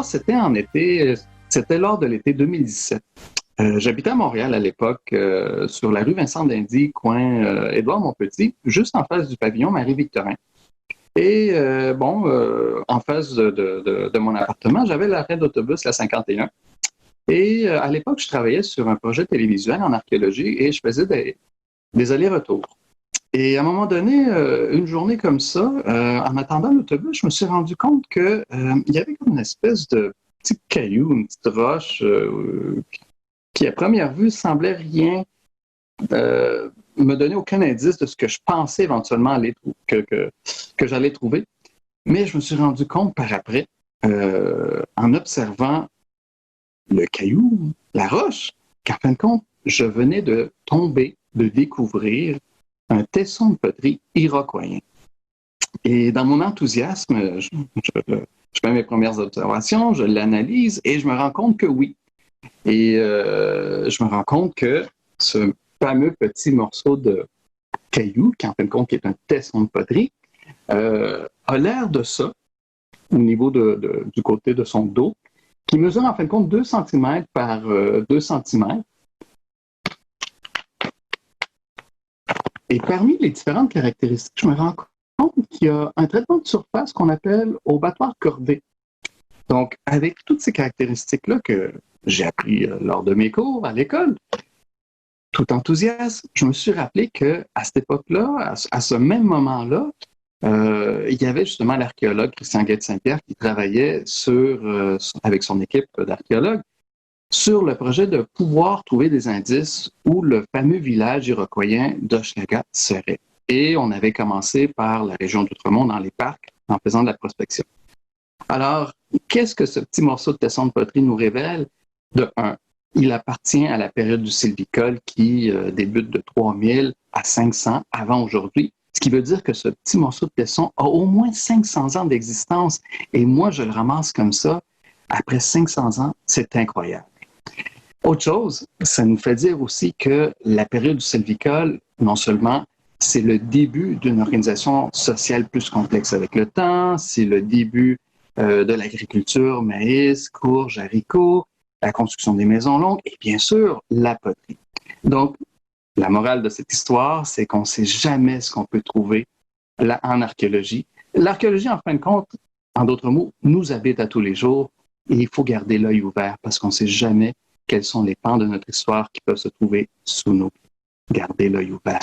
c'était lors de l'été 2017. J'habitais à Montréal à l'époque, sur la rue Vincent d'Indy, coin Édouard-Montpetit, juste en face du pavillon Marie-Victorin. Et en face de mon appartement, j'avais l'arrêt d'autobus, la 51. Et à l'époque, je travaillais sur un projet télévisuel en archéologie et je faisais des allers-retours. Et à un moment donné, une journée comme ça, en attendant l'autobus, je me suis rendu compte qu'il y avait comme une espèce de petit caillou, une petite roche qui, à première vue, semblait rien me donner aucun indice de ce que je pensais éventuellement que j'allais trouver. Mais je me suis rendu compte par après, en observant le caillou, la roche, qu'en fin de compte, je venais de découvrir un tesson de poterie iroquoien. Et dans mon enthousiasme, je fais mes premières observations, je l'analyse et je me rends compte que oui. Et je me rends compte que ce fameux petit morceau de caillou, qui en fin de compte est un tesson de poterie, a l'air de ça, au niveau du côté de son dos, qui mesure en fin de compte 2 cm par 2 cm. Et parmi les différentes caractéristiques, je me rends compte qu'il y a un traitement de surface qu'on appelle au battoir cordé. Donc, avec toutes ces caractéristiques-là que j'ai appris lors de mes cours à l'école, tout enthousiasme, je me suis rappelé qu'à cette époque-là, à ce même moment-là, il y avait justement l'archéologue Christian Guette-Saint-Pierre qui travaillait avec son équipe d'archéologues sur le projet de pouvoir trouver des indices où le fameux village iroquoien d'Hochelaga serait. Et on avait commencé par la région d'Outremont, dans les parcs, en faisant de la prospection. Alors, qu'est-ce que ce petit morceau de tesson de poterie nous révèle? De un, il appartient à la période du sylvicole qui débute de 3000 à 500 avant aujourd'hui. Ce qui veut dire que ce petit morceau de tesson a au moins 500 ans d'existence. Et moi, je le ramasse comme ça. Après 500 ans, c'est incroyable. Autre chose, ça nous fait dire aussi que la période du sylvicole, non seulement c'est le début d'une organisation sociale plus complexe avec le temps, c'est le début de l'agriculture, maïs, courges, haricots, la construction des maisons longues et bien sûr la poterie. Donc, la morale de cette histoire, c'est qu'on ne sait jamais ce qu'on peut trouver là, en archéologie. L'archéologie, en fin de compte, en d'autres mots, nous habite à tous les jours et il faut garder l'œil ouvert parce qu'on ne sait jamais quels sont les pans de notre histoire qui peuvent se trouver sous nous. Gardez l'œil ouvert.